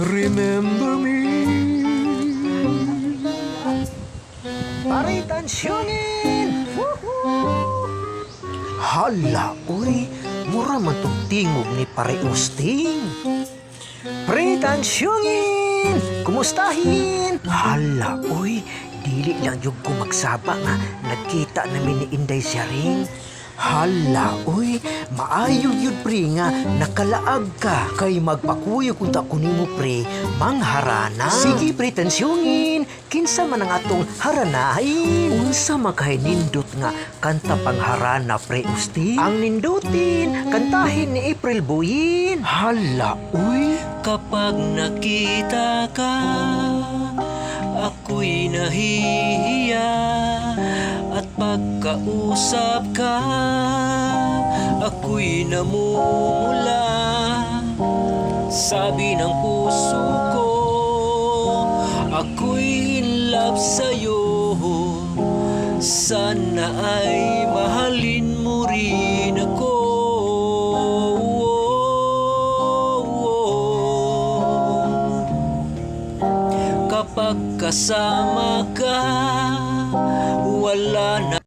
Remember me. Paritansyonin! Hala, uy, mura man tong tingog ni Pare Usting. Paritansyonin! Kumustahin? Hala, uy, dili lang yung kumagsaba nga nagkita namin ni Inday siya ring. Hala, uy, maayo yun pre nga nakalaag ka kay magpakuyog unta ko nimo pre mangharana. Sige pre, tensyongin, kinsa man ang atong haranahin. Unsa makahay nindot nga kanta pangharana pre Usti? Ang nindutin, kantahin ni April Buyin. Hala, uy. Kapag nakita ka, ako'y nahihiya. At pagkausap ka, ako'y namumula. Sabi ng puso ko, ako'y in love sa'yo. Sana ay mahalin mo rin ako. Kapag kasama ka, wala na